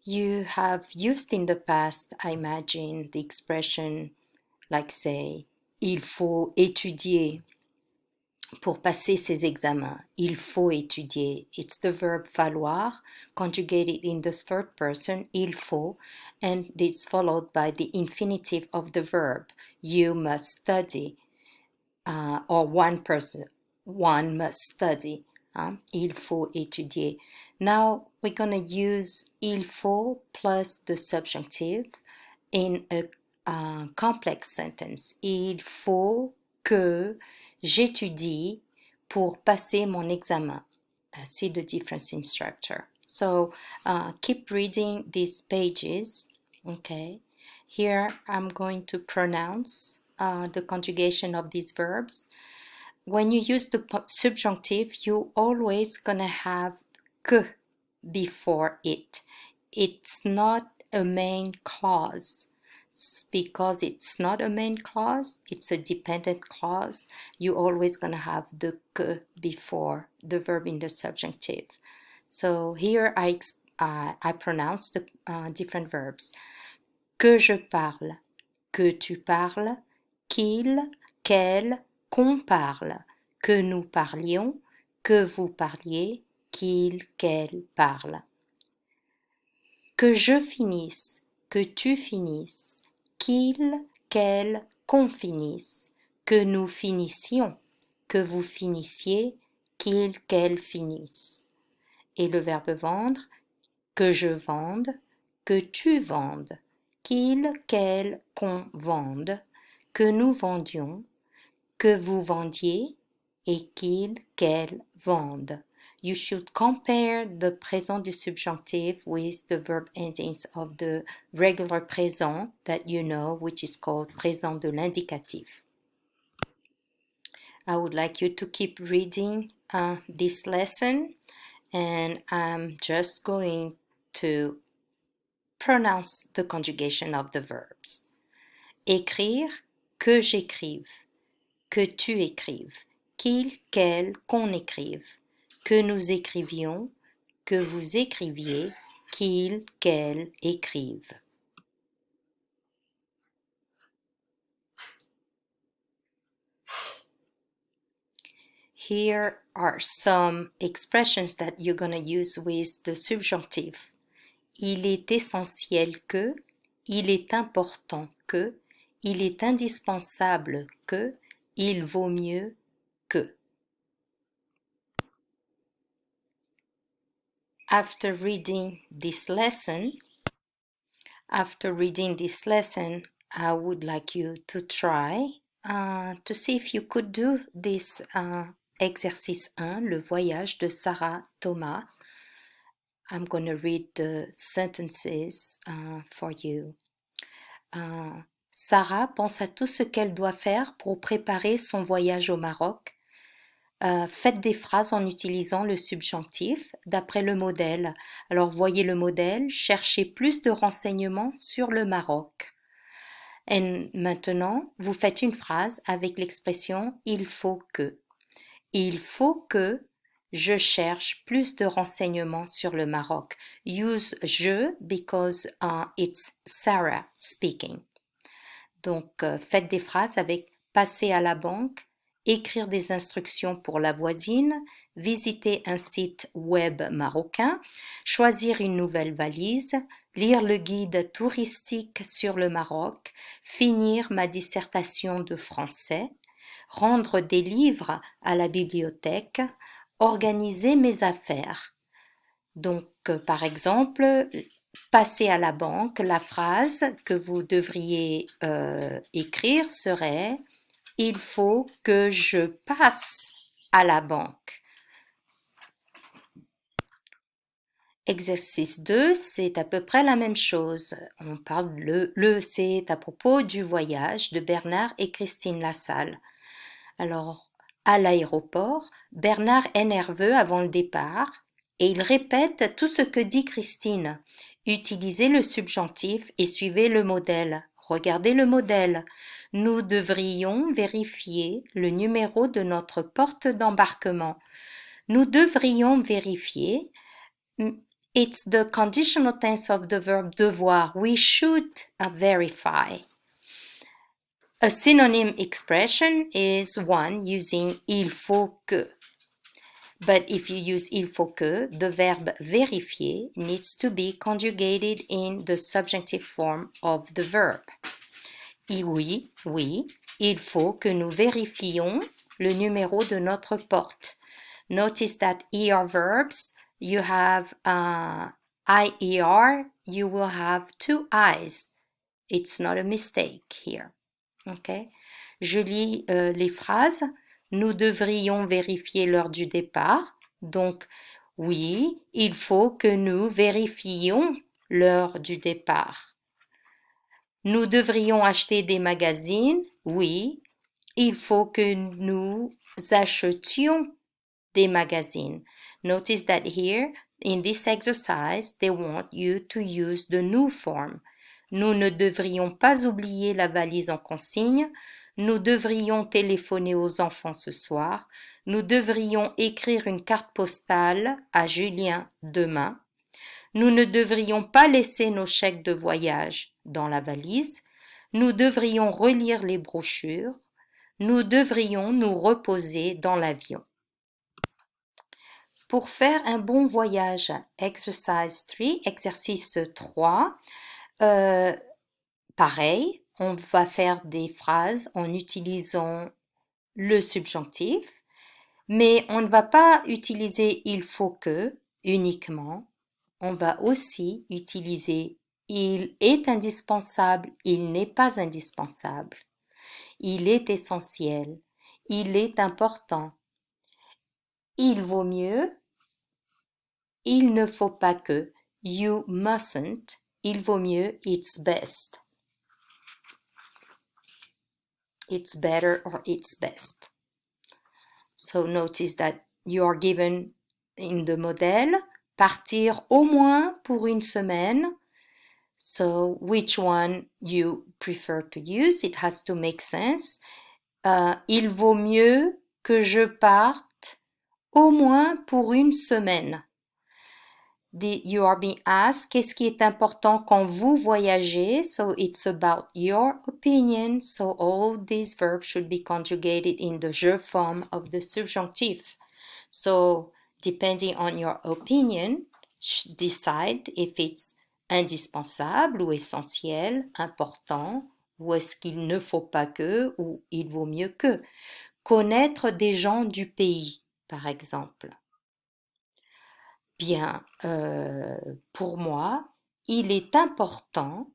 You have used in the past, I imagine, the expression like say, il faut étudier pour passer ses examens. Il faut étudier. It's the verb falloir, conjugated in the third person, il faut, and it's followed by the infinitive of the verb. You must study, or one must study. Il faut étudier. Now we're going to use il faut plus the subjunctive in a complex sentence. Il faut que j'étudie pour passer mon examen. See the difference in structure. So keep reading these pages. Okay. Here I'm going to pronounce the conjugation of these verbs. When you use the subjunctive, you always gonna have que before it. It's not a main clause. Because it's not a main clause, it's a dependent clause, you always gonna have the que before the verb in the subjunctive. So here I pronounce the different verbs. Que je parle, que tu parles, qu'il, qu'elle, qu'on parle, que nous parlions, que vous parliez, qu'il, qu'elle parle. Que je finisse, que tu finisses, qu'il, qu'elle, qu'on finisse, que nous finissions, que vous finissiez, qu'il, qu'elle finisse. Et le verbe vendre, que je vende, que tu vendes, qu'il, qu'elle, qu'on vende, que nous vendions, que vous vendiez et qu'il, qu'elle vendent. You should compare the présent du subjunctive with the verb endings of the regular présent that you know, which is called présent de l'indicatif. I would like you to keep reading this lesson, and I'm just going to pronounce the conjugation of the verbs. Écrire, que j'écrive, que tu écrives, qu'il, qu'elle, qu'on écrive, que nous écrivions, que vous écriviez, qu'il, qu'elle écrive. Here are some expressions that you're going to use with the subjunctive. Il est essentiel que, il est important que, il est indispensable que, il vaut mieux que. After reading this lesson, I would like you to try to see if you could do this exercice 1, le voyage de Sarah Thomas. I'm going to read the sentences for you. Sarah pense à tout ce qu'elle doit faire pour préparer son voyage au Maroc. Faites des phrases en utilisant le subjonctif d'après le modèle. Alors voyez le modèle, cherchez plus de renseignements sur le Maroc. Et maintenant, vous faites une phrase avec l'expression « il faut que ». Il faut que je cherche plus de renseignements sur le Maroc. Use « je » because it's Sarah speaking. Donc, faites des phrases avec « passer à la banque », écrire des instructions pour la voisine, visiter un site web marocain, choisir une nouvelle valise, lire le guide touristique sur le Maroc, finir ma dissertation de français, rendre des livres à la bibliothèque, organiser mes affaires. Donc, par exemple, passer à la banque, la phrase que vous devriez écrire serait « Il faut que je passe à la banque ». Exercice 2, c'est à peu près la même chose. On parle c'est à propos du voyage de Bernard et Christine Lassalle. Alors, à l'aéroport, Bernard est nerveux avant le départ et il répète tout ce que dit Christine. Utilisez le subjonctif et suivez le modèle. Regardez le modèle. Nous devrions vérifier le numéro de notre porte d'embarquement. Nous devrions vérifier. It's the conditional tense of the verb devoir. We should verify. A synonym expression is one using il faut que. But if you use il faut que, the verb vérifier needs to be conjugated in the subjunctive form of the verb. Et oui, il faut que nous vérifions le numéro de notre porte. Notice that ER verbs, you have IER, you will have two I's. It's not a mistake here. Okay? Je lis les phrases. Nous devrions vérifier l'heure du départ. Donc, oui, il faut que nous vérifions l'heure du départ. Nous devrions acheter des magazines. Oui, il faut que nous achetions des magazines. Notice that here, in this exercise, they want you to use the new form. Nous ne devrions pas oublier la valise en consigne. Nous devrions téléphoner aux enfants ce soir. Nous devrions écrire une carte postale à Julien demain. Nous ne devrions pas laisser nos chèques de voyage dans la valise. Nous devrions relire les brochures. Nous devrions nous reposer dans l'avion. Pour faire un bon voyage, exercise 3, exercice 3, pareil, on va faire des phrases en utilisant le subjonctif, mais on ne va pas utiliser il faut que uniquement, on va aussi utiliser il est indispensable, il n'est pas indispensable, il est essentiel, il est important, il vaut mieux, il ne faut pas que, you mustn't, il vaut mieux, it's best. It's better or it's best. So notice that you are given in the modèle partir au moins pour une semaine. So which one you prefer to use? It has to make sense. Il vaut mieux que je parte au moins pour une semaine. You are being asked, qu'est-ce qui est important quand vous voyagez? So it's about your opinion. So all these verbs should be conjugated in the je form of the subjunctive. So depending on your opinion, decide if it's indispensable ou essentiel, important, ou est-ce qu'il ne faut pas que, ou il vaut mieux que. Connaître des gens du pays, par exemple. Bien, pour moi, il est important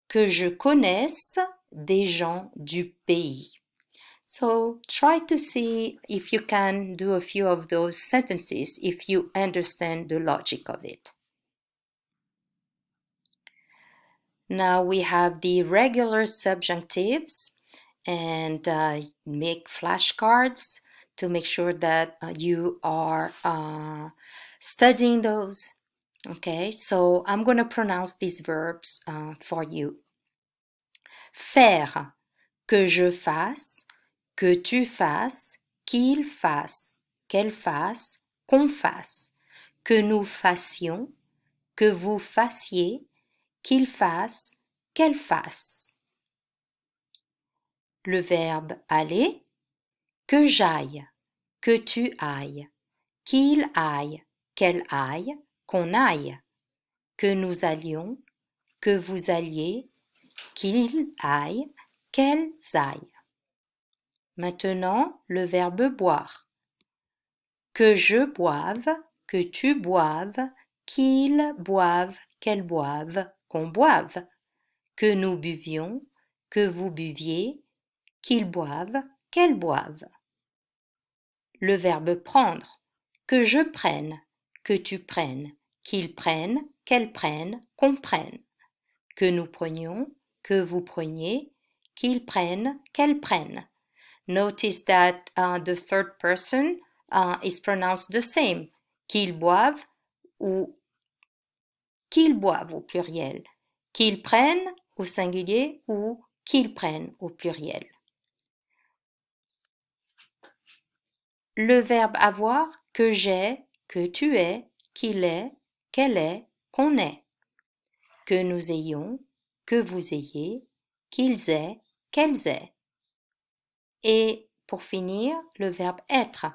que je connaisse des gens du pays. So try to see if you can do a few of those sentences if you understand the logic of it. Now we have the regular subjunctives and make flashcards to make sure that you are studying those. Okay, so I'm going to pronounce these verbs for you. Faire, que je fasse, que tu fasses, qu'il fasse, qu'elle fasse, qu'on fasse, que nous fassions, que vous fassiez, qu'il fasse, qu'elle fasse. Le verbe aller, que j'aille, que tu ailles, qu'il aille, qu'elle aille, qu'on aille, que nous allions, que vous alliez, qu'il aille, qu'elles aillent. Maintenant, le verbe boire. Que je boive, que tu boives, qu'ils boivent, qu'elles boivent, qu'on boive. Que nous buvions, que vous buviez, qu'ils boivent, qu'elles boivent. Le verbe prendre. Que je prenne, que tu prennes, qu'ils prennent, qu'elles prennent, qu'on prenne. Que nous prenions, que vous preniez, qu'ils prennent, qu'elles prennent. Notice that the third person is pronounced the same. Qu'ils boivent ou qu'ils boivent au pluriel. Qu'ils prennent au singulier ou qu'ils prennent au pluriel. Le verbe avoir, que j'ai, que tu es, qu'il est, qu'elle est, qu'on est. Que nous ayons, que vous ayez, qu'ils aient, qu'elles aient. Et pour finir, le verbe être.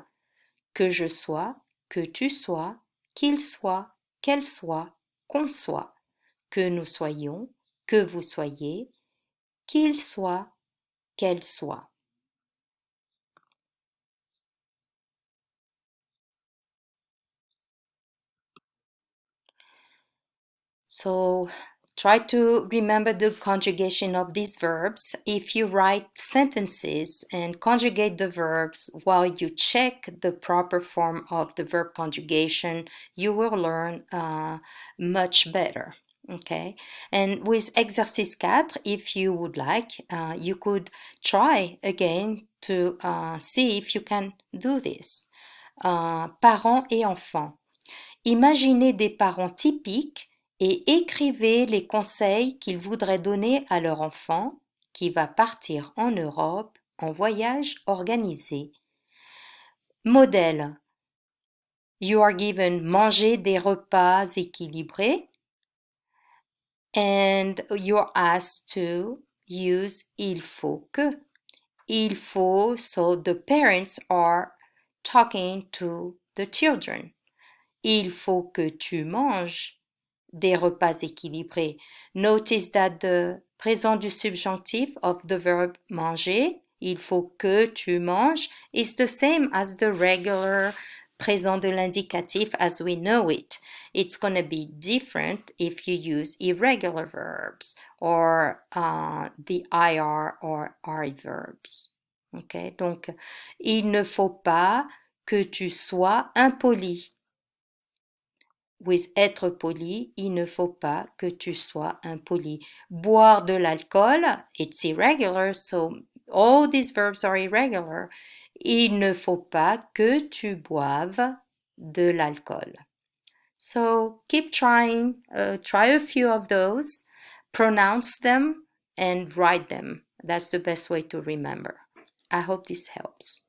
Que je sois, que tu sois, qu'il soit, qu'elle soit, qu'on soit. Que nous soyons, que vous soyez, qu'il soit, qu'elle soit. So try to remember the conjugation of these verbs. If you write sentences and conjugate the verbs while you check the proper form of the verb conjugation, you will learn much better. Okay, and with exercice 4, if you would like, you could try again to see if you can do this. Parents et enfants. Imaginez des parents typiques et écrivez les conseils qu'ils voudraient donner à leur enfant qui va partir en Europe en voyage organisé. Modèle. You are given manger des repas équilibrés and you're asked to use il faut que. Il faut, so the parents are talking to the children. Il faut que tu manges des repas équilibrés. Notice that the présent du subjunctive of the verb manger, il faut que tu manges, is the same as the regular présent de l'indicatif as we know it. It's going to be different if you use irregular verbs or the IR or RE verbs. Okay? Donc, il ne faut pas que tu sois impoli. With être poli, il ne faut pas que tu sois impoli. Boire de l'alcool, it's irregular, so all these verbs are irregular. Il ne faut pas que tu boives de l'alcool. So keep trying, try a few of those, pronounce them and write them. That's the best way to remember. I hope this helps.